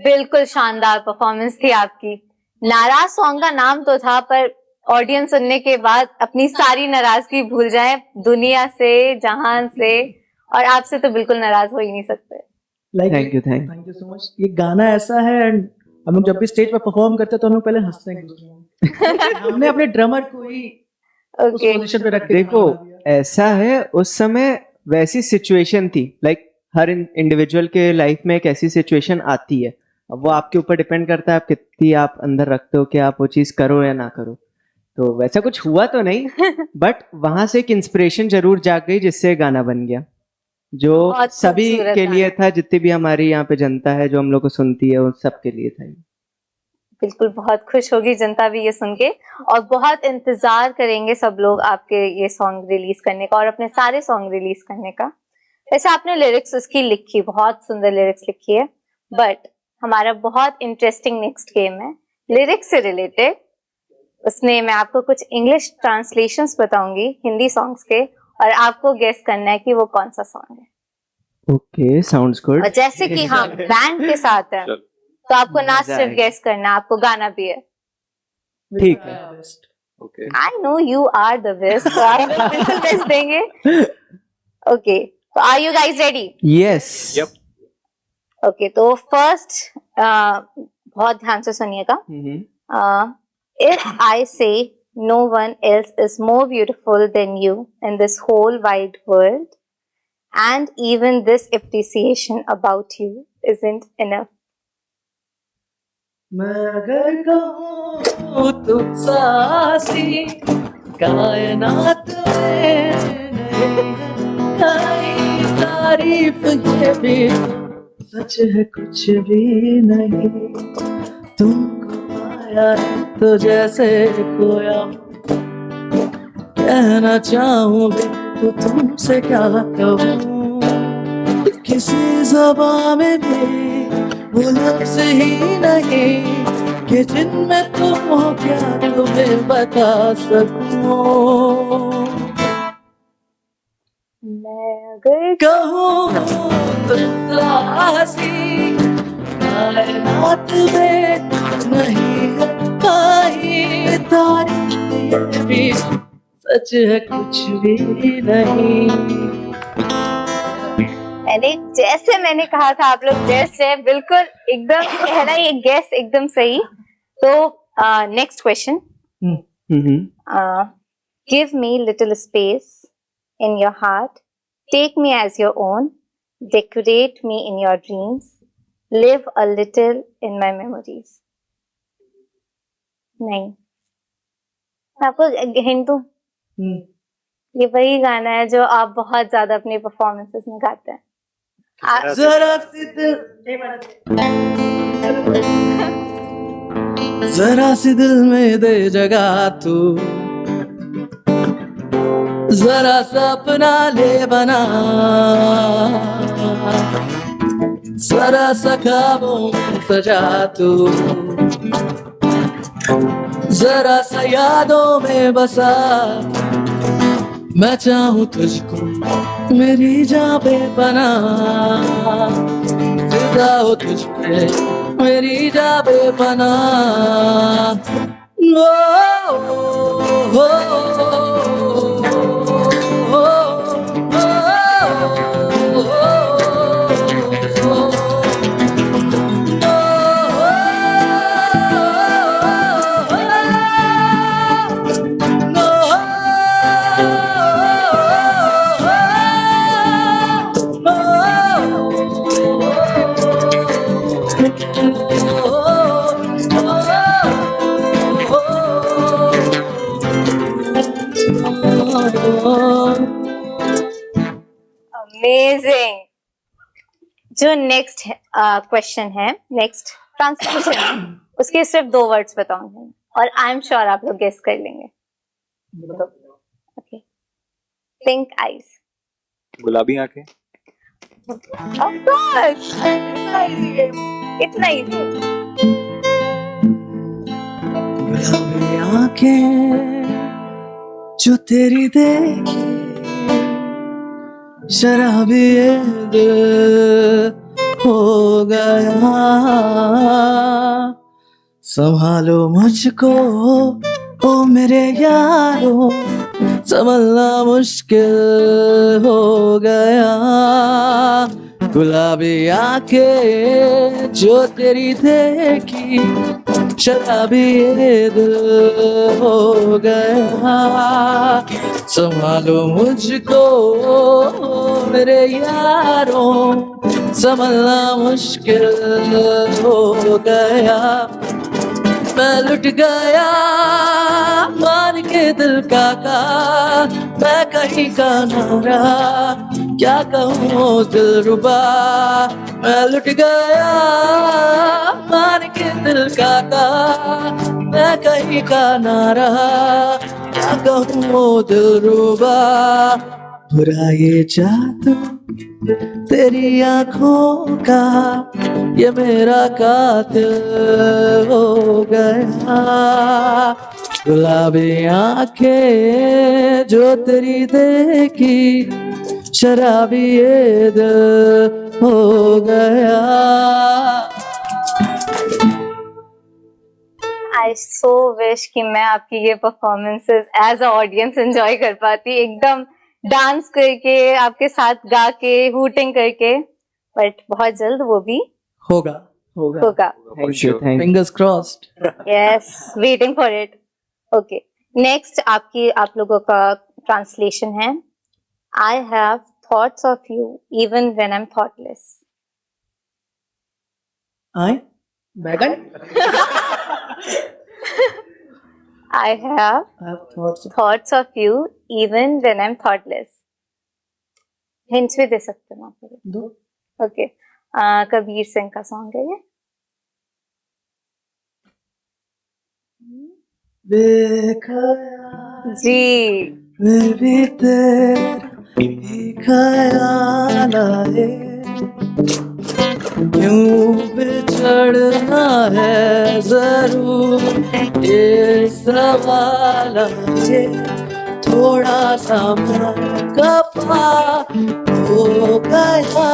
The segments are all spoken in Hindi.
बिल्कुल शानदार परफॉर्मेंस थी आपकी। नाराज सॉन्ग का नाम तो था, पर ऑडियंस सुनने के बाद अपनी सारी नाराजगी भूल जाए, दुनिया से, जहान से, और आपसे तो बिल्कुल नाराज हो ही नहीं सकते। Thank you so much. ये गाना ऐसा है, हम लोग जब भी स्टेज पर परफॉर्म करते हैं तो हम लोग पहले हंसते हैं। हमने अपने ड्रमर को ही उस पोजीशन पे रख के देखो ऐसा है, उस समय वैसी सिचुएशन थी, लाइक हर इंडिविजुअल के लाइफ में एक ऐसी सिचुएशन आती है। अब वो आपके ऊपर डिपेंड करता है आप कितनी आप अंदर रखते हो कि आप वो चीज करो या ना करो। तो वैसा कुछ हुआ तो नहीं, बट वहां से एक इंस्पिरेशन जरूर जाग गई जिससे गाना बन गया, जो सभी के लिए था, जितनी भी हमारी यहाँ पे जनता है जो हम लोग को सुनती है, उन सब के लिए था। बिल्कुल, बहुत खुश होगी जनता भी ये सुन के, और बहुत इंतजार करेंगे सब लोग आपके ये सॉन्ग रिलीज करने का और अपने सारे सॉन्ग रिलीज करने का। वैसे आपने लिरिक्स उसकी लिखी, बहुत सुंदर लिरिक्स लिखी है, बट हमारा बहुत इंटरेस्टिंग नेक्स्ट गेम है लिरिक्स से रिलेटेड। उसमें मैं आपको कुछ इंग्लिश ट्रांसलेशंस बताऊंगी हिंदी सॉन्ग्स के, और आपको गेस करना है कि वो कौन सा सॉन्ग है। Okay, sounds good. और जैसे कि हम बैंड के साथ है, तो आपको ना सिर्फ गेस करना, आपको गाना भी है। ठीक है। I know you are the best, तो आप बिल्कुल बेस्ट देंगे। ओके, तो are you guys ready? Yes. Okay, तो फर्स्ट बहुत ध्यान से सुनिएगा। If I say no one else is more beautiful than you in this whole wide world, and even this appreciation about you isn't enough. मैं अगर कहूँ तुम सासी कायनात में नहीं, तारीफ ये भी सच है कुछ भी नहीं। तुमको पाया तो जैसे खोया, कहना चाहूँ भी तो तुमसे क्या कहूँ। किसी ज़बान में भी वो लफ्ज़ ही नहीं कि जिनमें तुम हो क्या तुम्हें बता सकूं। मैं अगर कहूँ तुम सासी कायनात में नहीं है कहीं, तारीफ ये भी सच है कुछ भी नहीं। जैसे मैंने कहा था, आप लोग बेस्ट है, बिल्कुल एकदम कहना ये गेस एकदम सही। तो next question, give me little space in your heart, take me as your own, decorate me in your dreams, live a little in my memories. नहीं, आपको हिंट दूं? ये वही गाना है जो आप बहुत ज्यादा अपने परफॉर्मेंसेस में गाते हैं। जरा सी दिल में दे जगह तू, जरा सा अपना ले बना, जरा सा ख्वाबों में सजा तू, जरा सा यादों में बसा। मैं चाहूँ तुझको मेरी जान बेपनाह, फिदा हो तुझ पे मेरी जान बेपनाह। अमेजिंग। जो नेक्स्ट क्वेश्चन है, नेक्स्ट ट्रांसलेशन है, उसके सिर्फ 2 वर्ड्स बताऊंगी और आई एम श्योर आप लोग गेस कर लेंगे। Okay, pink eyes. गुलाबी आंखें। ऑफ कोर्स, इतना इजी। गुलाबी आंखें जो तेरी देखी, शराबी ये दिल हो गया। संभालो मुझको ओ मेरे यारो, संभलना मुश्किल हो गया। गुलाबी आंखें जो तेरी देखी, शराबी ये दिल हो गया। संभालो मुझको मेरे यारों, संभलना मुश्किल हो गया। मैं लुट गया मान के दिल का, मैं कहीं का ना रहा, क्या कहूँ दिलरुबा। मैं लुट गया मान के दिल का, मैं कहीं का ना रहा, क्या कहूँ दिलरुबा। बुरा ये जादू तेरी आंखों का, ये मेरा कातिल हो गया। गुलाबी आंखें जो तेरी देखी, शराबी ये दिल हो गया। आई सो विश कि मैं आपकी ये performances as a audience enjoy कर पाती, एकदम डांस करके, आपके साथ गा के, हूटिंग करके, बट बहुत जल्द वो भी होगा। होगा। Thank you, thank you. Fingers crossed. Yes, waiting for it. Okay, next आप लोगों का ट्रांसलेशन है। I have thoughts of you even when I am thoughtless. आए बैगन। I have thoughts of you even when I'm thoughtless. Hints भी दे सकते हो आप दो। ओके, कबीर सिंह का सॉन्ग है ये। बेखयाल जी, मैं भी तेरा ही ख्याल आए, यूं बिछड़ना है जरूर ये सवाल आए। थोड़ा सा मैं कपा हो गया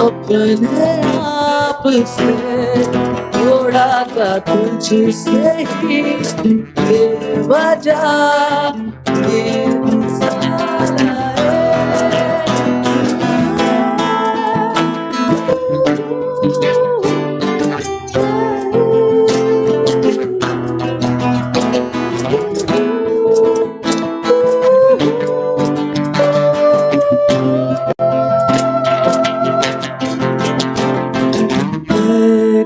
अपने आप से, थोड़ा सा तुझसे ही बेवजह ये मिसाल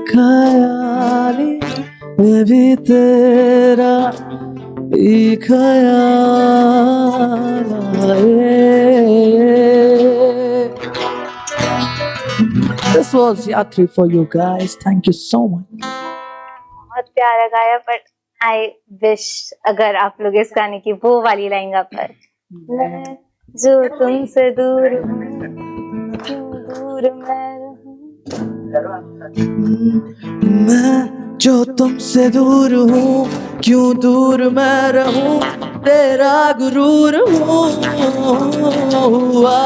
ख्याली मैं भी तेरा ही ख्याल आए। This was Yatri for you guys. Thank you so much. बहुत प्यारा गाया, बट आई विश अगर आप लोग इस गाने की वो वाली लाइन गा पाए। मैं जो तुमसे दूर हूँ, क्यों दूर मैं रहूं। मैं जो तुमसे दूर हूँ, क्यों दूर मैं रहूं, तेरा गुरूर हूँ। हुआ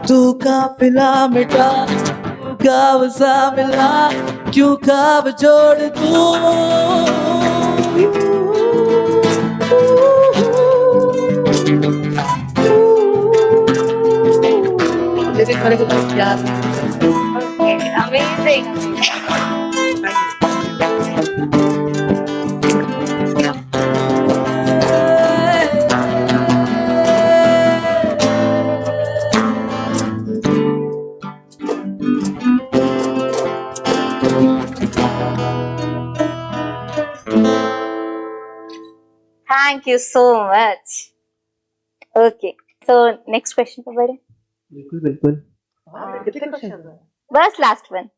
तू काफिला मिटा, काब सा मिला, क्यों काब जोड़ दूं। मेरे को याद amazing. Thank you so much. Okay, so next question पे बढ़े। बिल्कुल बिल्कुल। कितने क्वेश्चन हैं? बस लास्ट वन,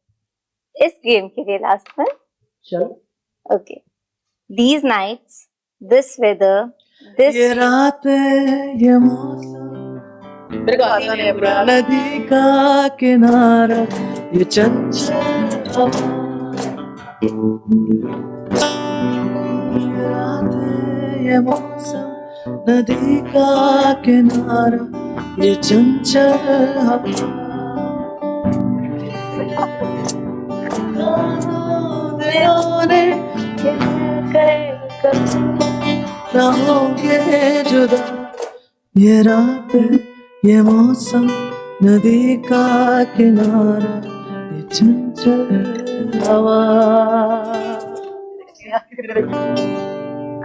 इस गेम के लिए लास्ट वन। चलो। Okay, these nights, this weather, this ये रातें ये मौसम, मेरे को आता नहीं है पूरा। नदी का किनारा ये चंचल हवा, ये रातें ये मौसम, नदी का किनारा ये चंचल हवा। दिलों ने ना होंगे जुदा, ये रात ये मौसम नदी का किनारा ये चंचल हवा।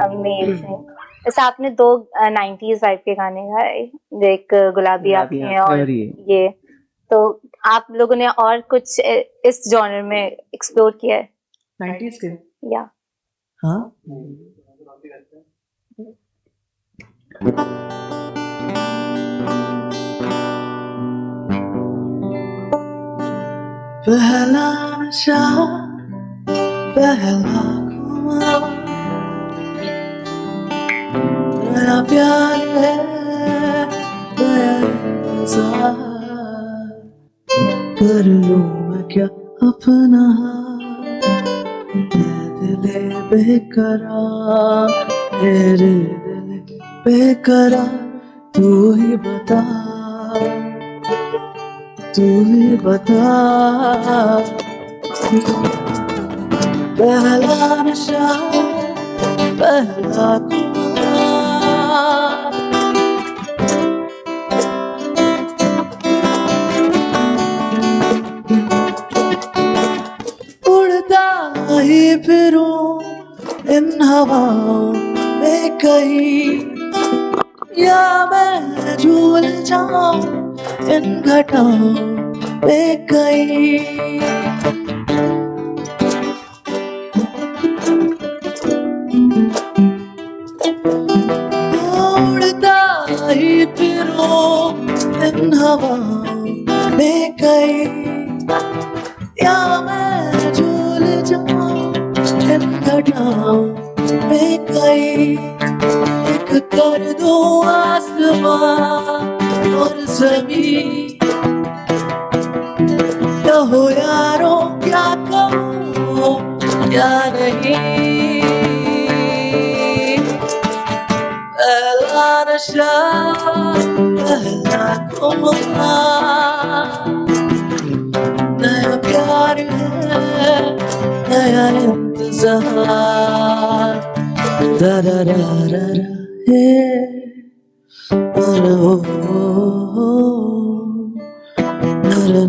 अमेजिंग। जैसे आपने दो 90s वाइब के गाने गाए, एक गुलाबी आंखें आंखें और और ये, तो आप लोगों ने और कुछ इस जॉनर में एक्सप्लोर किया है 90s के या? हाँ पहला नशा पहला खुमार, नया प्यार है नया इंतजार, कर लूं मैं क्या अपना हाथ, ये दिल बेकरार, मेरे दिल बेकरार, तू ही बता तू ही बता। पहला नशा पहला खुमार, उड़ता ही फिरूं इन हवाओं में कहीं, या मैं झूल जाऊं इन घटाओं में कहीं। उड़ता ही फिरूं इन हवाओं में कहीं, या मैं झूल जाऊं इन घटाओं में कहीं। एक कर दूं आसमां और ज़मीन, कहो यारों क्या कहूँ क्या नहीं। पहला नशा पहला खुमार, नया प्यार है नया इंतजार, रा रा रा रा रा हे रा ओ रा रा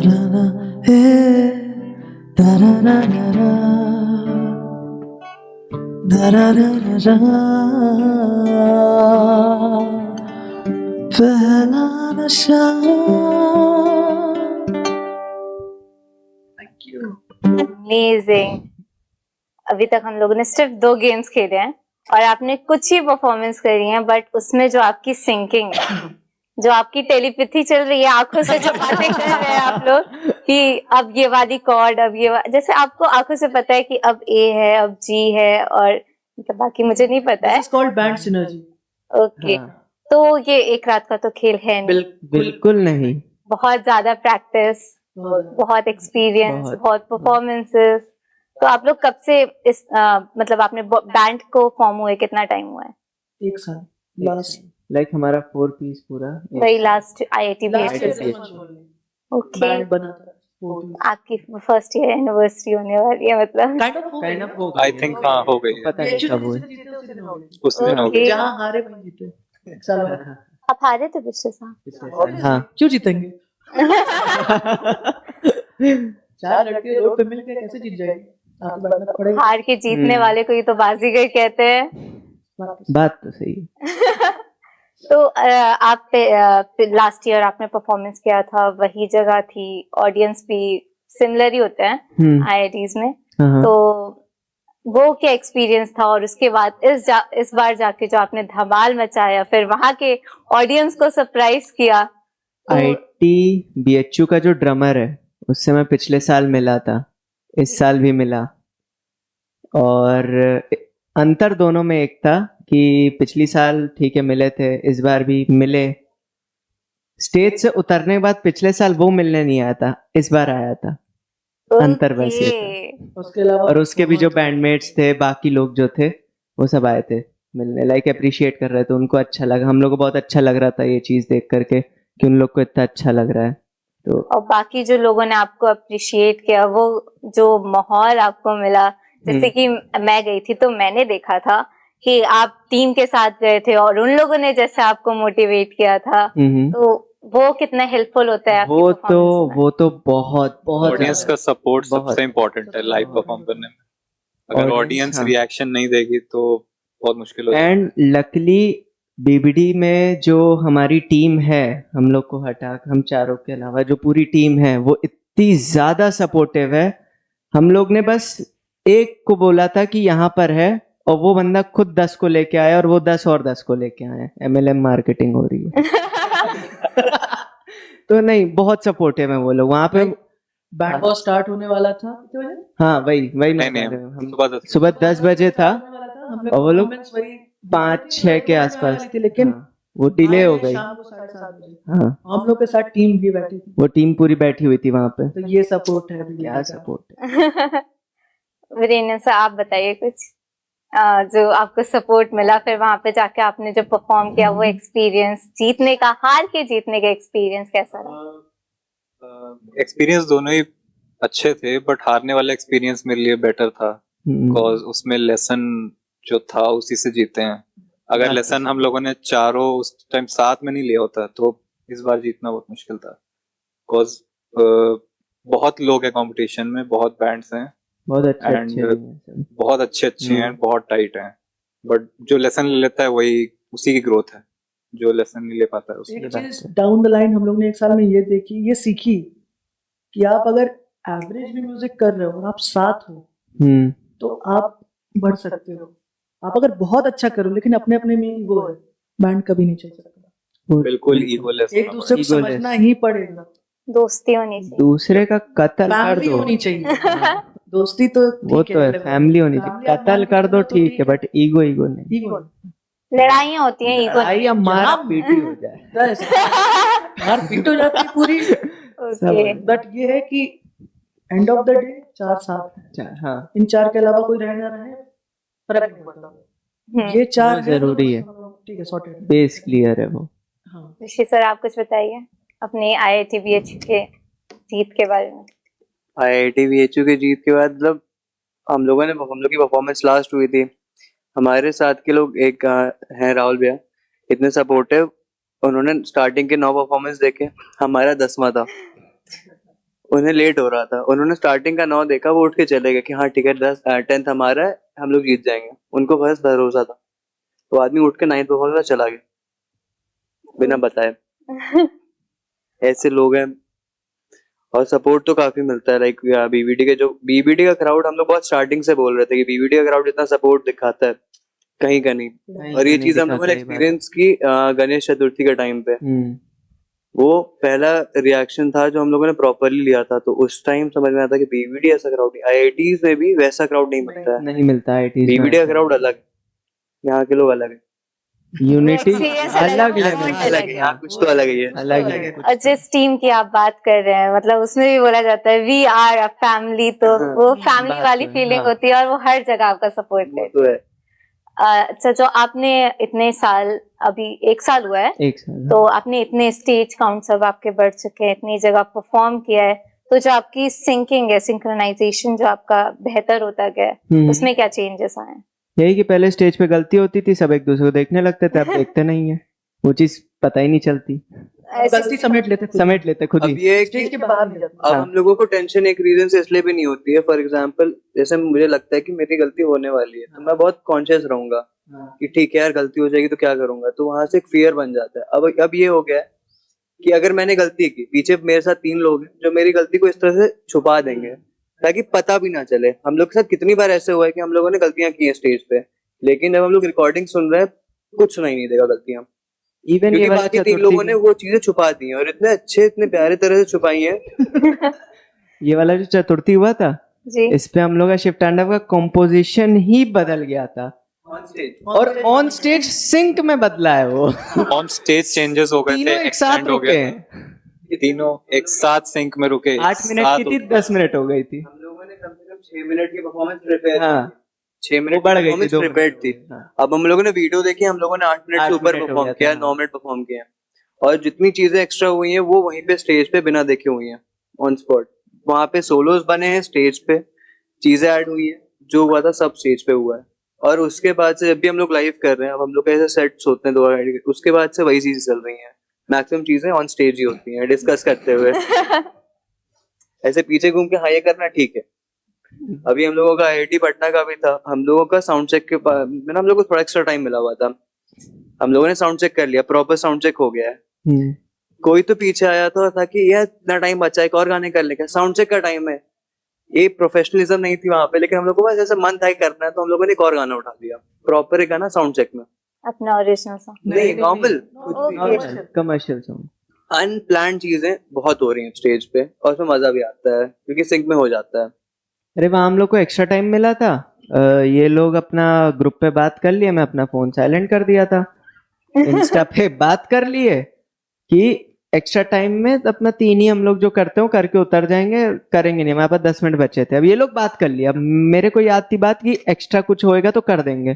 रा रा हे रा रा रा रा रा रा रा रा रा। पहला नशा। Thank you. अमेजिंग। अभी तक हम लोगों ने सिर्फ 2 गेम्स खेले हैं और आपने कुछ ही परफॉर्मेंस करी है, बट उसमें जो आपकी सिंकिंग है, जो आपकी टेलीपैथी चल रही है, आंखों से जो बातें कर रहे हैं आप लोग कि अब ये वाली कॉर्ड, अब ये जैसे आपको आंखों से पता है कि अब ए है, अब जी है, और मतलब बाकी मुझे नहीं पता है। This is called band synergy. Okay, हाँ। तो ये एक रात का तो खेल है नहीं, बिल्कुल नहीं। बहुत ज्यादा प्रैक्टिस, बहुत एक्सपीरियंस, बहुत। बहुत परफॉर्मेंसेस। तो आप लोग कब से इस मतलब आपने बैंड को फॉर्म हुए कितना टाइम हुआ है? एक साल लास्ट लाइक हमारा 4 पीस पूरा वही last IIT last based. IIT okay, band बना था आपकी फर्स्ट ईयर एनिवर्सरी होने वाली है मतलब। काइंड ऑफ हो आई थिंक हाँ हो गई है। पता नहीं कब हुए। उस दिन हो Okay. गई। जहाँ हारे वहीं जीते एक साल बाद। आप हारे थे पिछले साल? पिछले साल, हाँ। क्यों जीतेंगे? 4 लड़के रोड पे मिलके कैसे जीत जाएंगे? आपको बैठना पड़ेगा। हार के जीतने वाले को ही तो बाजीगर कहते हैं। बात तो सही है। तो आप लास्ट ईयर आपने परफॉर्मेंस किया था, वही जगह थी, ऑडियंस भी सिमिलर ही होते हैं आईआईटीज में, हाँ। तो वो क्या एक्सपीरियंस था? और उसके बाद इस बार जाके जो आपने धमाल मचाया, फिर वहां के ऑडियंस को सरप्राइज किया, तो आईटी बीएचयू का जो ड्रमर है उससे मैं पिछले साल मिला था, इस साल भी मिला, और अंतर दोनों में एक था कि पिछली साल ठीक है मिले थे, इस बार भी मिले। स्टेज से उतरने के बाद पिछले साल वो मिलने नहीं आया था, इस बार आया था। अंतर बस ये था। उसके अलावा और उसके भी जो बैंडमेट्स थे, बाकी लोग जो थे वो सब आए थे मिलने, लाइक अप्रिशिएट कर रहे थे, उनको अच्छा लगा, हम लोग को बहुत अच्छा लग रहा था ये चीज देख करके कि उन लोग को इतना अच्छा लग रहा है, तो और बाकी जो लोगों ने आपको अप्रिशिएट किया, वो जो माहौल आपको मिला, जैसे कि मैं गई थी तो मैंने देखा था कि आप टीम के साथ गए थे और उन लोगों ने जैसे आपको मोटिवेट किया था, तो वो कितना हेल्पफुल होता है आपकी performance में। वो तो बहुत बहुत ऑडियंस ज्यादा का सपोर्ट बहुत। सबसे इम्पोर्टेंट है लाइव परफॉर्म करने में। अगर Audience, ऑडियंस हाँ। रिएक्शन नहीं देगी तो बहुत मुश्किल हो जाएगा। एंड लकली बीबीडी में जो हमारी टीम है, हम लोग को हटा हम चारों के अलावा जो पूरी टीम है वो इतनी ज्यादा सपोर्टिव है। हम लोग ने बस एक को बोला था कि यहाँ पर है, और वो बंदा खुद 10 को लेके आया, और वो 10 और 10 को लेके आए। MLM मार्केटिंग हो रही है। तो नहीं, बहुत सपोर्टिव है वो लोग वहाँ पे। बैंड बॉस स्टार्ट होने वाला था कितने बजे? हाँ वही नहीं मैं नहीं, कह रहा हूँ। हम सुबह 10 बजे था, होने वाला था, हमने और वो लोग performance वही 5-6 के आसपास थी, लेकिन हाँ, वो डिले हो गई। शाम को 7:30 बजे हाँ, हम लोग के साथ टीम भी बैठी थी, वो टीम पूरी बैठी हुई थी वहाँ पे। तो ये सपोर्ट है BBD क्या का। सपोर्ट है। वीरेंद्र सर, आप बताइए कुछ जो आपको सपोर्ट मिला, फिर वहां पे जाके आपने जो परफॉर्म किया, वो एक्सपीरियंस, जीतने का, हार के जीतने का एक्सपीरियंस कैसा रहा? एक्सपीरियंस दोनों ही अच्छे थे, बट हारने वाला एक्सपीरियंस मेरे लिए बेटर था, बिकॉज उसमें लेसन जो था उसी से जीते हैं। अगर बात तो लेसन हम लोगों ने चारों उस टाइम साथ में नहीं लिया होता तो इस बार जीतना बहुत मुश्किल था, बिकॉज बहुत लोग हैं कंपटीशन में, बहुत बैंड्स हैं, बहुत अच्छे And, अच्छे हैं। बहुत अच्छे अच्छे हैं, बहुत टाइट हैं, बट जो लेसन ले लेता है वही उसी की ग्रोथ है, जो लेसन नहीं ले पाता है उसकी। एक चीज डाउन द लाइन हम लोग ने एक साल में ये देखी, ये सीखी कि आप अगर एवरेज भी म्यूजिक कर रहे हो और आप साथ हो तो आप बढ़ सकते हो। आप अगर बहुत अच्छा करो लेकिन अपने अपने में ईगो है, बैंड कभी नहीं चल सकता। बिल्कुल ईगोलेस एक दूसरे को Egoless. समझना ही पड़ेगा। दोस्ती होनी चाहिए। दूसरे का कत्ल कर फैमिली दो, होनी चाहिए। दोस्ती तो वो ठीक तो है, अलग फैमिली होनी Family चाहिए। आप कत्ल मान कर के दो चलो तो ठीक है, बट ईगो ईगो नहीं। ईगो लड़ाइयाँ होती हैं, ईगो लड़ाई या मार जहाँ- पीटी हो जाए, बस मार पीट हो जाती है पूरी, ओके। बट ये है कि एंड ऑफ द डे 4 साथ हैं। अच्छा, हाँ इन 4 के अलावा कोई रहे ना रहे फर्क नहीं पड़ता। ये 4 वो जरूरी है। ठीक है, सॉर्टेड। बेस क्लियर है वो। हाँ, ऋषि सर, आप कुछ बताइए अपने IIT-BHU के जीत के बारे में। IIT-BHU के जीत के बाद मतलब हम लोग की परफॉर्मेंस लास्ट हुई थी। हमारे साथ के लोग एक हैं राहुल भैया, इतने सपोर्टिव, उन्होंने स्टार्टिंग के 9 परफॉर्मेंस देखे, हमारा 10वां था। उन्हें लेट हो रहा था, उन्होंने स्टार्टिंग का 9 देखा, वो उठ के चले गए कि हाँ ठीक है 10th हमारा है, हम लोग जीत जाएंगे। उनको बस भरोसा था, तो आदमी उठ के 9th परफॉर्मेंस चला गया बिना बताए। ऐसे लोग हैं, और सपोर्ट तो काफी मिलता है। लाइक बीबीडी का क्राउड, हम लोग बहुत स्टार्टिंग से बोल रहे थे कि बीबीडी का क्राउड इतना सपोर्ट दिखाता है कहीं का नहीं। और ये चीज हम लोगों ने एक्सपीरियंस की गणेश चतुर्थी के टाइम पे। वो पहला रिएक्शन था जो हम लोगों ने प्रॉपरली लिया था, तो उस टाइम समझ में आता कि बीबीडी ऐसा क्राउड नहीं, IITs में भी वैसा क्राउड नहीं मिलता है। नहीं मिलता है। बीबीडी का क्राउड अलग, यहाँ के लोग अलग है, यूनिटी Experience अलग अलग लेवल है। अलग है, यहाँ कुछ तो अलग ही है। अलग है। और जिस टीम की आप बात कर रहे हैं, मतलब उसमें भी बोला जाता है वी आर अ फैमिली, तो वो फैमिली बात वाली तो है, फीलिंग हाँ। होती है और वो हर जगह आपका सपोर्ट वो करती तो है। है। अच्छा, जो आपने इतने साल, अभी 1 साल हुआ है, एक साल तो आपने इतने स्टेज काउंट सब आपके बढ़ चुके हैं, इतनी जगह परफॉर्म किया है, तो जो आपकी सिंकिंग है, सिंक्रोनाइजेशन जो आपका बेहतर होता गया है, उसमें क्या चेंजेस आए हैं? यही कि पहले स्टेज पे गलती होती थी, सब एक दूसरे को देखने लगते थे, अब देखते नहीं है, वो चीज पता ही नहीं चलती, गलती समेट लेते खुद। समेट लेते खुद अब ही। ये स्टेज के बाहर नहीं जाता। अब हाँ। हम लोगों को टेंशन एक रीजन से इसलिए भी नहीं होती है। फॉर एग्जांपल, जैसे मुझे लगता है कि मेरी गलती होने वाली है, तो मैं बहुत कॉन्शियस रहूंगा कि ठीक है यार, गलती हो जाएगी तो क्या करूंगा, तो वहां से एक फियर बन जाता है। अब ये हो गया है कि अगर मैंने गलती की, पीछे मेरे साथ 3 लोग हैं जो मेरी गलती को इस तरह से छुपा देंगे ताकि पता भी ना चले। हम लोग के साथ कितनी बार ऐसे हुआ है कि हम लोगों ने गलतियां की हैं स्टेज पे, लेकिन जब हम लोग रिकॉर्डिंग सुन रहे हैं कुछ सुनाई नहीं देगा गलतियां, इवन क्योंकि बाकी 3 लोगों ने वो चीजें छुपा दी हैं, और इतने अच्छे, इतने प्यारे तरह से छुपाई हैं। ये वाला जो चतुर्थी हुआ था, जी, इस पे हम लोग का शिव तांडव का कंपोजिशन ही बदल गया था, और ऑन स्टेज सिंक में बदला है वो। ऑन स्टेज चेंजेस हो गए थे, तीनों एक साथ एक्सटेंड हो रुके गए, हैं। तीनों एक साथ सिंक में रुके, 8 मिनट की थी, 10 मिनट हो गई थी। हम लोगों ने कम से कम 6 मिनट की परफॉर्मेंस प्रिपेयर हाँ, 6 मिनट बढ़ गई थी, परफॉर्मेंस 2 प्रिपेयर्ड थी। हाँ। अब हम लोगों ने वीडियो देखी, हम लोगों ने 8 मिनट 8 से ऊपर मिनट हो परफॉर्म गया किया, था, 9 मिनट परफॉर्म किया। और जितनी चीजें एक्स्ट्रा हुई हैं वो वहीं पे स्टेज पे बिना देखे हुई हैं ऑन स्पॉट। वहां पे सोलोज बने हैं स्टेज पे, चीजें ऐड हुई हैं, जो हुआ था सब स्टेज पे हुआ है। और उसके बाद से जब भी हम लोग लाइव कर रहे हैं, अब हम लोग के ऐसे सेट्स होते हैं 2 घंटे के, उसके बाद से वही चीजें चल रही हैं। मैक्सिमम चीजें ऑन स्टेज ही होती हैं डिस्कस करते हुए। ऐसे पीछे घूम के हाँ ये करना ठीक है। अभी हम लोगों का आईआईटी पटना का भी था, हम लोगों का साउंड चेक के में ना हम लोग को थोड़ा एक्स्ट्रा टाइम मिला हुआ था। हम लोगों ने साउंड चेक कर लिया, प्रॉपर साउंड चेक हो गया है। कोई तो पीछे आया था कि यार इतना टाइम बचा है, एक और गाने कर लेंगे, साउंड चेक का टाइम है। ये प्रोफेशनलिज्म नहीं थी वहां पे, लेकिन हम लोग को बस ऐसे मन था करना है, तो हम लोगों ने एक और गाना उठा दिया, प्रॉपर एक गाना साउंड चेक में। अपना ओरिजिनल सॉन्ग? नहीं नॉर्मल कमर्शियल सॉन्ग। अनप्लान्ड चीजें बहुत हो रही हैं स्टेज पे, और उसमें मजा भी आता है क्योंकि सिंक में हो जाता है। अरे वहाँ हम लोग को एक्स्ट्रा टाइम मिला था, ये लोग अपना ग्रुप पे बात कर लिए, मैं अपना फोन साइलेंट कर दिया था, इंस्टा पे बात कर लिए कि एक्स्ट्रा टाइम में अपना 3 ही हम लोग जो करते हो करके उतर जाएंगे, करेंगे नहीं, हमारे पास 10 मिनट बचे थे। अब ये लोग बात कर लिया, अब मेरे को याद थी बात कि एक्स्ट्रा कुछ होएगा तो कर देंगे।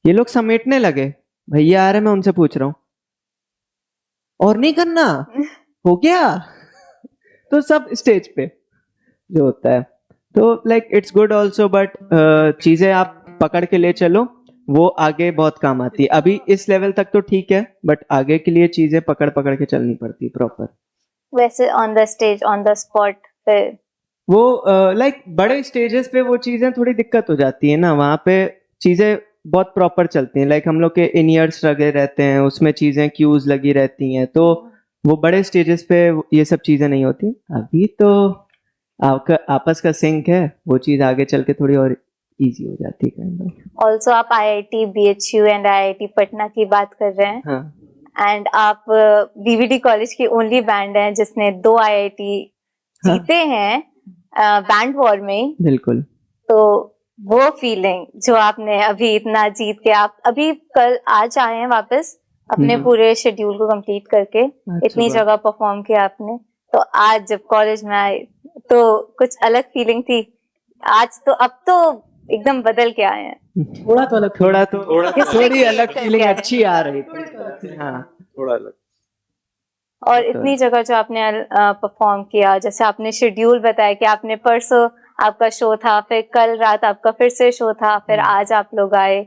ये लोग समेटने लगे, भैया आ रहे, मैं उनसे पूछ रहा हूँ और नहीं करना, हो गया। तो सब स्टेज पे जो होता है, तो like it's good also, but चीजें आप पकड़ के ले चलो, वो आगे बहुत काम आती है। अभी इस लेवल तक तो ठीक है, बट आगे के लिए चीजें पकड़ पकड़ के चलनी पड़ती है प्रॉपर। वैसे on the stage, on the spot पे वो लाइक बड़े स्टेजेस पे वो चीजें थोड़ी दिक्कत हो जाती है ना, वहां पे चीजें बहुत प्रॉपर चलती हैं। लाइक हम लोग के इन ईयर्स लगे रहते हैं, उसमें चीजें क्यूज लगी रहती हैं, तो वो बड़े स्टेजेस पे ये सब चीजें नहीं होती। अभी तो आपका आपस का सिंक है, वो चीज आगे चल के थोड़ी और इजी हो जाती है kind of। ऑल्सो आप IIT BHU and IIT Patna की बात कर रहे हैं, हाँ एंड आप बीवीडी कॉलेज की ओनली बैंड हैं जिसने 2 आईआईटी हाँ। जीते हैं बैंड वॉर में। बिल्कुल। तो वो फीलिंग जो आपने अभी इतना जीत के, आप अभी कल आज आए हैं वापस अपने पूरे शेड्यूल को कंप्लीट करके, इतनी बात। जगह परफॉर्म किया आपने, तो आज जब कॉलेज में आए तो कुछ अलग फीलिंग थी। आज तो अब तो एकदम बदल के आए हैं। थोड़ा तो अलग, थोड़ी अलग फीलिंग अच्छी आ रही थी। हाँ थोड़ा अलग। और तो इतनी जगह जो आपने परफॉर्म किया, जैसे आपने शेड्यूल बताया कि आपने परसों आपका शो था, फिर कल रात आपका फिर से शो था, फिर आज आप लोग आए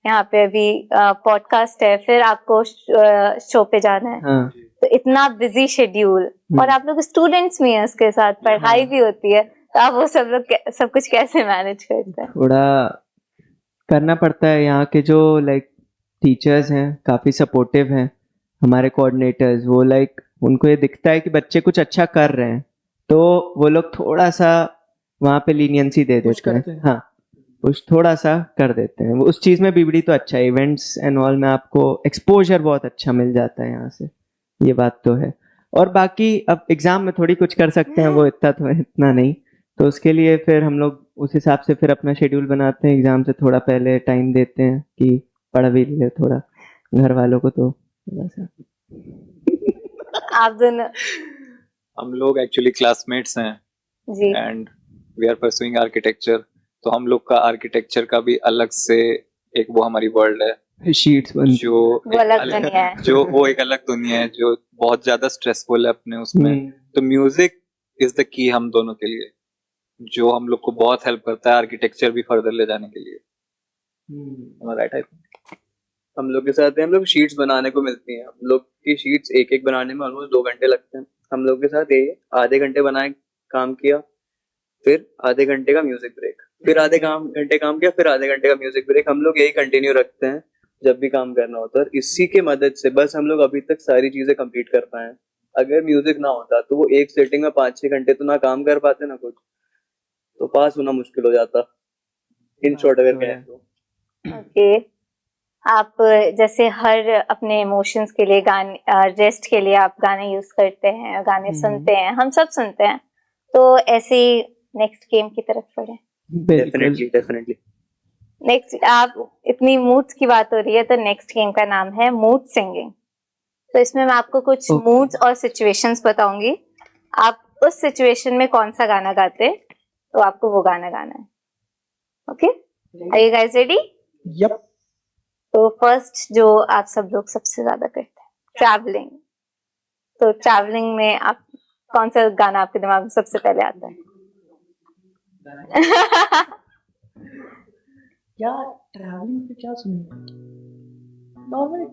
यहाँ पे, अभी पॉडकास्ट है, फिर आपको शो पे जाना है। हाँ। तो इतना बिजी शेड्यूल, और आप लोग स्टूडेंट्स भी हैं, उसके साथ पढ़ाई भी होती है, तो आप वो सब कुछ कैसे मैनेज करते हैं? थोड़ा करना पड़ता है। यहाँ के जो लाइक टीचर्स हैं काफी सपोर्टिव हैं, हमारे कोऑर्डिनेटर्स, वो लाइक उनको ये दिखता है कि बच्चे कुछ अच्छा कर रहे हैं, तो वो लोग थोड़ा सा वहाँ पे लीनियंसी दे देते हैं। हाँ कुछ थोड़ा सा कर देते हैं, उस चीज में बीबीडी तो अच्छा है, इवेंट्स एंड ऑल में आपको एक्सपोजर बहुत अच्छा मिल जाता है यहाँ से, ये बात तो है। और बाकी अब एग्जाम में थोड़ी कुछ कर सकते हैं, वो इतना नहीं, तो उसके लिए फिर हम लोग उस हिसाब से फिर अपना शेड्यूल बनाते हैं, एग्जाम से थोड़ा पहले टाइम देते हैं कि पढ़ भी ले थोड़ा, घर वालों को तो थोड़ा सा। आप दोनों हम लोग एक्चुअली क्लासमेट्स हैं जी, and we are pursuing architecture, तो हम लोग का आर्किटेक्चर का भी अलग से एक वो हमारी वर्ल्ड है, शीट्स बन जो वो अलग दुनिया है। जो वो एक अलग दुनिया है जो बहुत ज्यादा स्ट्रेसफुल है अपने उसमें। तो म्यूजिक इज द की हम दोनों के लिए, जो हम लोग को बहुत हेल्प करता है आर्किटेक्चर भी फर्दर ले जाने के लिए। राइट, आई थिंक हम लोग के साथ हम लोग शीट्स बनाने को मिलती हैं, हम लोग की शीट्स एक एक बनाने में ऑलमोस्ट 2 घंटे लगते हैं। हम लोग के साथ ये आधे घंटे बनाए, काम किया, फिर आधे घंटे का म्यूजिक ब्रेक, फिर आधे घंटे काम किया, फिर आधे घंटे का म्यूजिक ब्रेक। हम लोग यही कंटिन्यू रखते हैं जब भी काम करना होता है, और इसी के मदद से बस हम लोग अभी तक सारी चीजें कंप्लीट कर पाए हैं। अगर म्यूजिक ना होता तो वो एक सेटिंग में 5-6 घंटे तो ना काम कर पाते ना कुछ, तो पास होना मुश्किल हो जाता। इन शॉर्ट अगर कहें तो ओके, आप जैसे हर अपने इमोशंस के लिए गाने, रेस्ट के लिए आप गाने यूज करते हैं, गाने सुनते हैं, हम सब सुनते हैं, तो ऐसे ही नेक्स्ट गेम की तरफ बढ़े। डेफिनेटली नेक्स्ट, आप इतनी मूड्स की बात हो रही है, तो नेक्स्ट गेम का नाम है मूड सिंगिंग। तो इसमें मैं आपको कुछ मूड्स और सिचुएशंस बताऊंगी, आप उस सिचुएशन में कौन सा गाना गाते हैं, तो आपको वो गाना गाना है। Okay, are you guys ready? Yup. तो फर्स्ट जो आप सब लोग सबसे ज्यादा करते हैं, ट्रैवलिंग। तो ट्रैवलिंग में आप कौन सा गाना आपके दिमाग में सबसे पहले आता है? क्या ट्रैवलिंग पे क्या सुनेंगे? नॉर्मल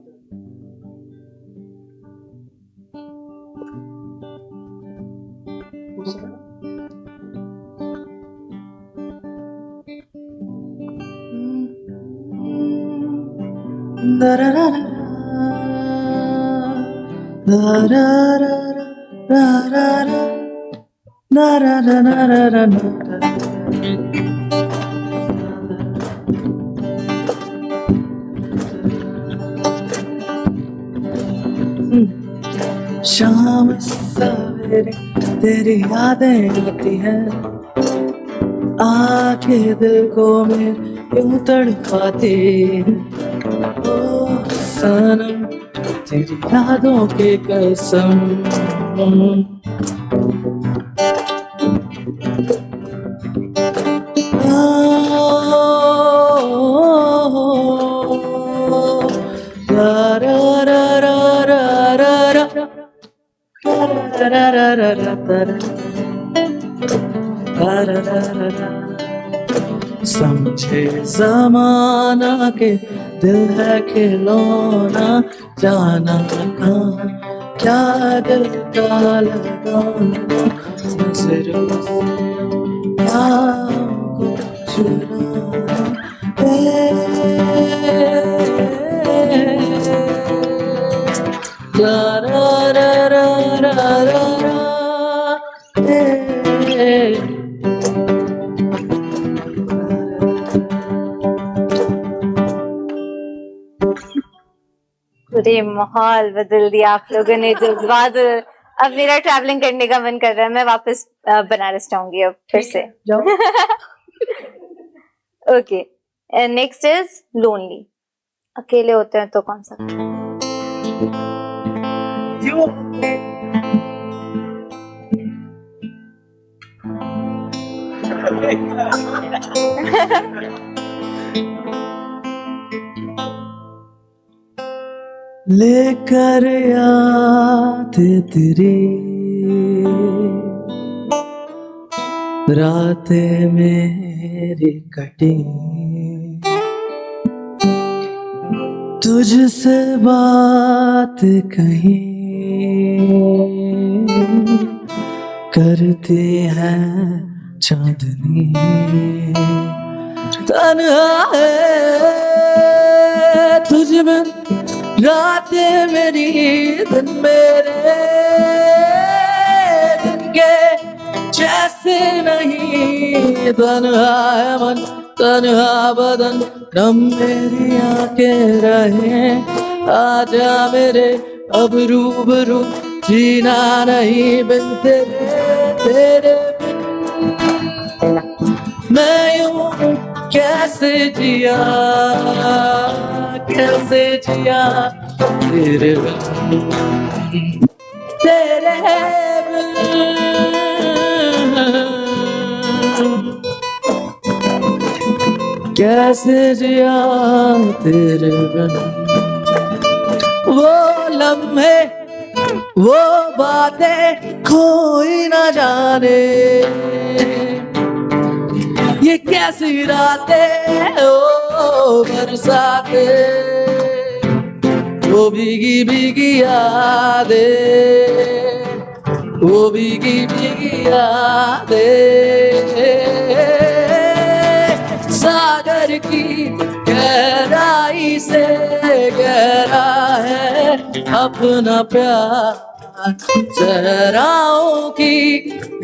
शाम सवेरे तेरी यादें आती हैं, आके दिल को मेरे यूं तड़पाती है। ओ सनम तेरी यादों की कसम, रा रा रा रा रा रा रा समझे जमाना के दिल है खिलौना, जाना कहाँ क्या दिल का लगाना, नजरों से क्या को चुराना, ला रा रा रा रा रा पूरे माहौल बदल दिया आप लोगों ने, जज्बात। अब मेरा ट्रैवलिंग करने का मन कर रहा है, मैं वापस बनारस जाऊंगी अब फिर से। जाओ। Okay, next is lonely. अकेले होते हैं तो कौन सा? लेकर याद तेरी रातें मेरी कटी, तुझसे बात कहीं करती है चांदनी, तन्हा है तुझ में रातें मेरी, दिन मेरे दिन के जैसे नहीं, तन्हा है मन तन्हा बदन, नम मेरी आंखें रहे, आजा मेरे अब रूबरू, जीना नहीं बिन तेरे बिन मैं यूं कैसे जिया, कैसे जिया तेरे बिन, तेरे बिन कैसे जिया तेरे बिन। वो लम्हे वो बातें कोई ना जाने, ये कैसी रातें ओ बरसाते, वो भीगी भीगी यादें, वो भीगी भीगी यादें, सागर की गहराई से गहरा है अपना प्यार, सहराओं की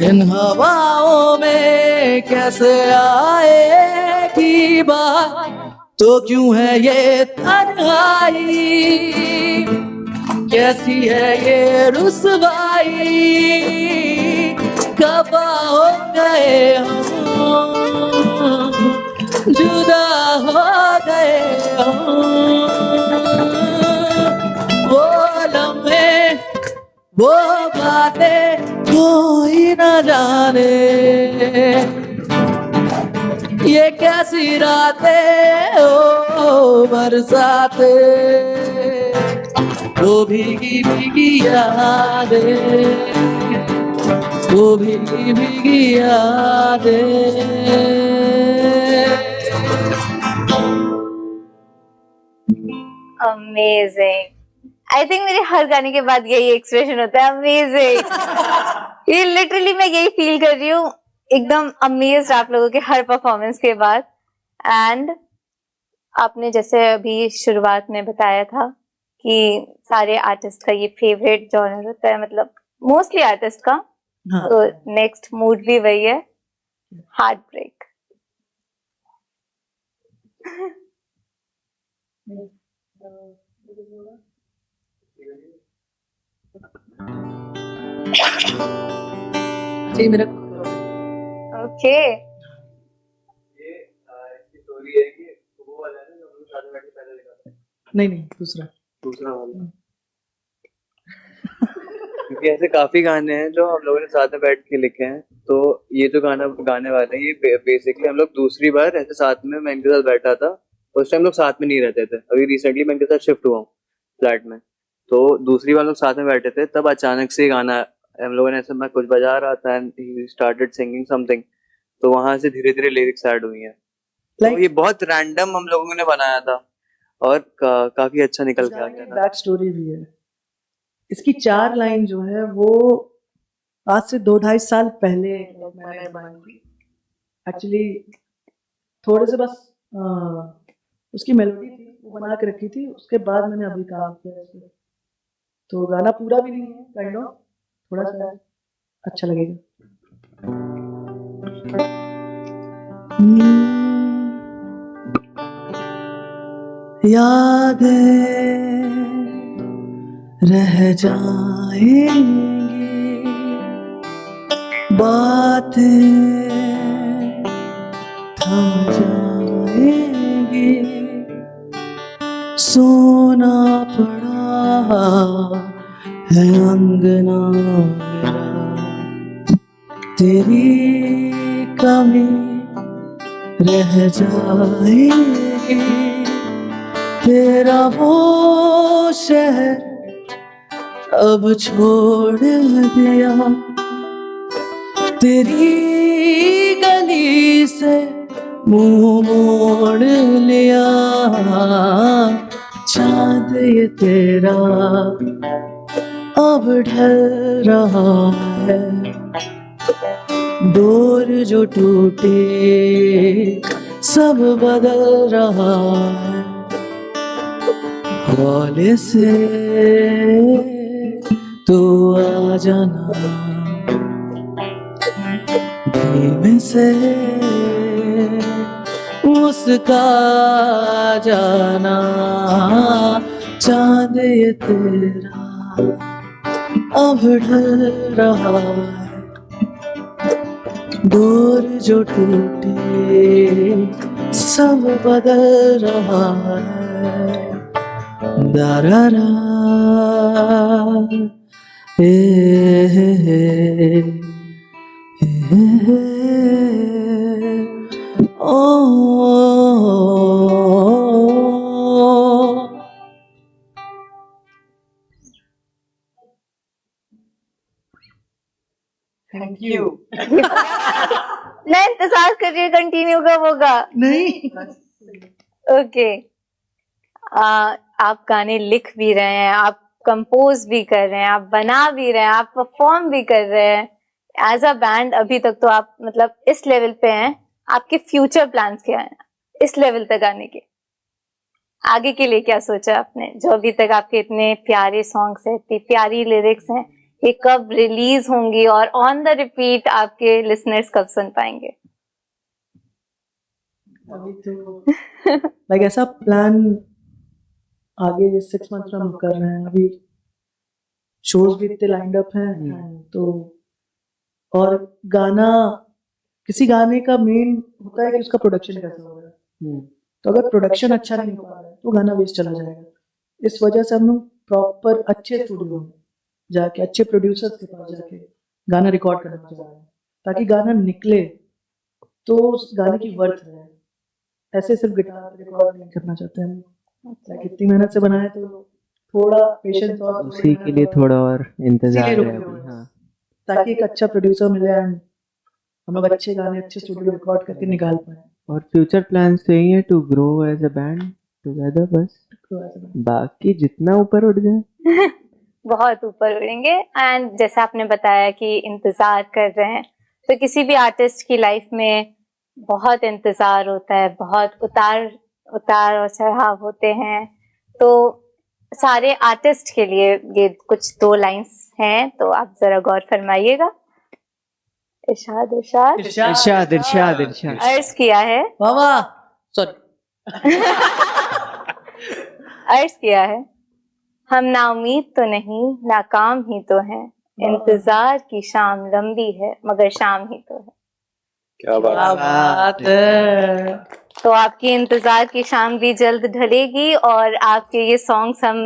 इन हवाओं में कैसे आएगी बात, तो क्यों है ये तन्हाई, कैसी है ये रुसवाई, कबा हो गए हम, जुदा हो गए हम, वो लम्हे वो बातें कोई ना जाने, ये कैसी रातें ओ बरसाते, वो भीगी भीगी यादें, वो भीगी भीगी यादें। अमेजिंग। आई थिंक मेरे हर गाने के बाद यही एक्सप्रेशन होता है, अमेजिंग। ये लिटरली मैं यही फील कर रही हूँ, एकदम अमेज्ड आप लोगों के हर परफॉर्मेंस के बाद। एंड आपने जैसे अभी शुरुआत में बताया था कि सारे आर्टिस्ट का ये फेवरेट जॉनर होता है, मतलब मोस्टली आर्टिस्ट का, हाँ, तो नेक्स्ट मूड भी वही है, हार्ट ब्रेक। ये मेरा ओके, स्टोरी है कि वो वाला है ना जो हम लोग साथ में बैठ के पहले लिखा था, नहीं नहीं दूसरा दूसरा वाला। क्योंकि ऐसे काफी गाने हैं जो हम लोगों ने साथ में बैठ के लिखे हैं, तो ये जो गाना गाने वाले हैं ये बेसिकली हम लोग दूसरी बार ऐसे साथ में, मैं इनके साथ बैठा था, उस टाइम लोग साथ में नहीं रहते थे, अभी रिसेंटली मैं इनके साथ शिफ्ट हुआ हूँ फ्लैट में, तो दूसरी बार लोग साथ में बैठे थे, तब अचानक से गाना हम लोगों ने ऐसे, मैं कुछ बजा रहा था and he started singing something, तो वहां से धीरे धीरे लिरिक्स ऐड हुई हैं। तो ये बहुत रैंडम हम लोगों ने बनाया था और काफी अच्छा निकल के आ गया था। बैक स्टोरी भी है। इसकी 4 लाइन जो है वो आज से 2-2.5 साल पहले मैंने बनाई थी एक्चुअली। थोड़े से बस उसकी मेलोडी थी वो बना के रखी थी, उसके बाद मैंने अभी काम किया इस पे। तो गाना पूरा भी नहीं है, काइंड ऑफ थोड़ा सा है, अच्छा लगेगा। यादें रह जाएंगी, बातें थम जाएंगी, सोना पड़ा है अंगना मेरा, तेरी कमी रह जाएगी, तेरा वो शहर अब छोड़ दिया, तेरी गली से मुंह मोड़ लिया, चांद ये तेरा अब ढल रहा है, डोर जो टूटे सब बदल रहा है, हौले से तू आ जाना, धीमे से मुस्का जाना, चांद ये तेरा अब ढल रहा है, डोर जो टूटे सब बदल रहा है, दारारा थैंक यू। मैं इंतजार कर रही हूँ कंटिन्यू कब होगा। नहीं ओके, आप गाने लिख भी रहे हैं, आप कंपोज भी कर रहे हैं, आप बना भी रहे हैं, आप परफॉर्म भी कर रहे हैं एज अ बैंड। अभी तक तो आप मतलब इस लेवल पे हैं, आपके फ्यूचर प्लान्स क्या हैं इस लेवल तक आने के? आगे के लिए क्या सोचा आपने? जो अभी तक आपके इतने प्यारे सॉन्ग्स हैं, इतनी प्यारी लिरिक्स हैं, ये कब रिलीज होंगी और ऑन द रिपीट आपके लिसनर्स कब सुन पाएंगे? अभी तो लाइक ऐसा प्लान आगे 6 मंथ में हम कर रहे हैं। अभी शोज भी इतने लाइंड अप हैं, तो और गाना, किसी गाने का मेन होता है कि उसका प्रोडक्शन कैसा हो रहा है। तो अगर प्रोडक्शन अच्छा नहीं हो पा रहा है तो गाना वेस्ट चला जाएगा। इस वजह से हम लोग प्रॉपर अच्छे स्टूडियो में जाके, अच्छे प्रोड्यूसर्स के पास जाके गाना रिकॉर्ड करना चाह रहे हैं, ताकि गाना निकले तो उस गाने की वर्थ है। ऐसे सिर्फ गिटार रिकॉर्ड नहीं करना चाहते हैं, लाइक इतनी मेहनत से बनाए तो थोड़ा पेशेंस और उसी के लिए थोड़ा और इंतजार इसीलिए है रुके हुए अभी। हैं। हाँ, ताकि एक अच्छा प्रोड्यूसर मिले एंड हम लोग अच्छे गाने अच्छे स्टूडियो रिकॉर्ड करके निकाल पाए। और फ्यूचर प्लान्स तो यही है to grow as a band together, बस बाकी जितना ऊपर उठ जाए। बहुत ऊपर उड़ेंगे। एंड जैसे आपने बताया कि इंतजार कर रहे हैं, तो किसी भी आर्टिस्ट की लाइफ में बहुत इंतजार होता है, बहुत उतार उतार और चढ़ाव होते हैं। तो सारे आर्टिस्ट के लिए ये कुछ 2 लाइंस हैं, तो आप जरा गौर फरमाइएगा। इरशाद इरशाद इरशाद इरशाद इरशाद। अर्ज किया है, वाह सॉरी अर्ज किया है, हम नाउमीद तो नहीं नाकाम ही तो हैं, इंतजार की शाम लंबी है मगर शाम ही तो है। क्या बात क्या बात है। तो आपकी इंतजार की शाम भी जल्द ढलेगी और आपके ये सॉन्ग्स हम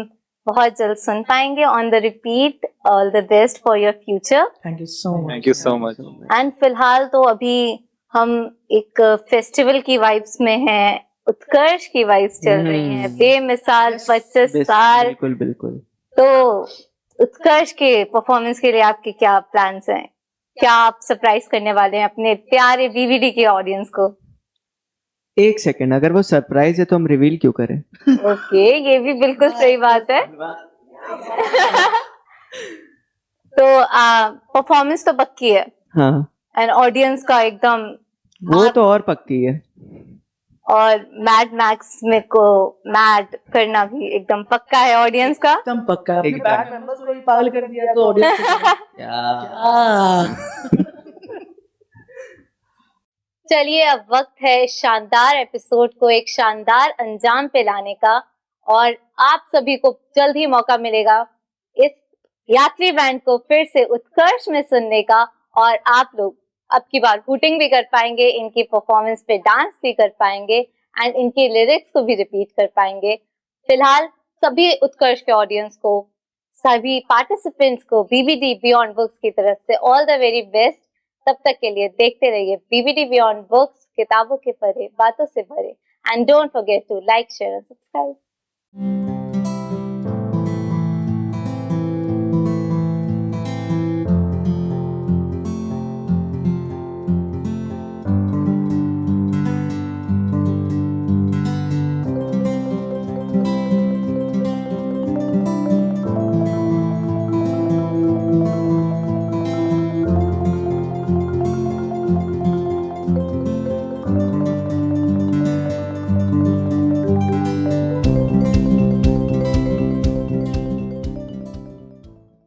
बहुत जल्द सुन पाएंगे on the repeat. All the best for your future. Thank you so much. Thank you so much. And फिलहाल तो अभी हम एक फेस्टिवल की वाइब्स में हैं, उत्कर्ष की वाइब्स चल रही हैं, बेमिसाल 25 साल। बिल्कुल बिल्कुल। तो उत्कर्ष के परफॉर्मेंस के लिए आपके क्या प्लान्स हैं? क्या आप सरप्राइज करने वाले हैं अपने प्यारे बीवीडी के ऑडियंस को? एक सेकंड, अगर वो सरप्राइज है तो हम रिवील क्यों करें? ओके, ये भी बिल्कुल सही बात है। तो परफॉर्मेंस तो पक्की है हाँ, एंड ऑडियंस का एकदम, वो तो और पक्की है। और मैड मैक्स में को मैड करना भी एकदम पक्का है ऑडियंस का। एकदम पक्का है। अपने एकदम। बैड मेंबर्स को ही पागल कर दिया तो ऑडियंस चलिए, अब वक्त है इस शानदार एपिसोड को एक शानदार अंजाम पे लाने का, और आप सभी को जल्द ही मौका मिलेगा इस यात्री बैंड को फिर से उत्कर्ष में सुनने का, और आप लोग अब की बार हूटिंग भी कर पाएंगे, इनकी परफॉर्मेंस पे डांस भी कर पाएंगे एंड इनके लिरिक्स को भी रिपीट कर पाएंगे। फिलहाल सभी उत्कर्ष के ऑडियंस को, सभी पार्टिसिपेंट्स को बीबीडी बियॉन्ड बुक्स की तरफ से ऑल द वेरी बेस्ट। तब तक के लिए देखते रहिए बीबीडी बियॉन्ड बुक्स, किताबों के परे बातों से भरे। And don't forget to like, share and subscribe.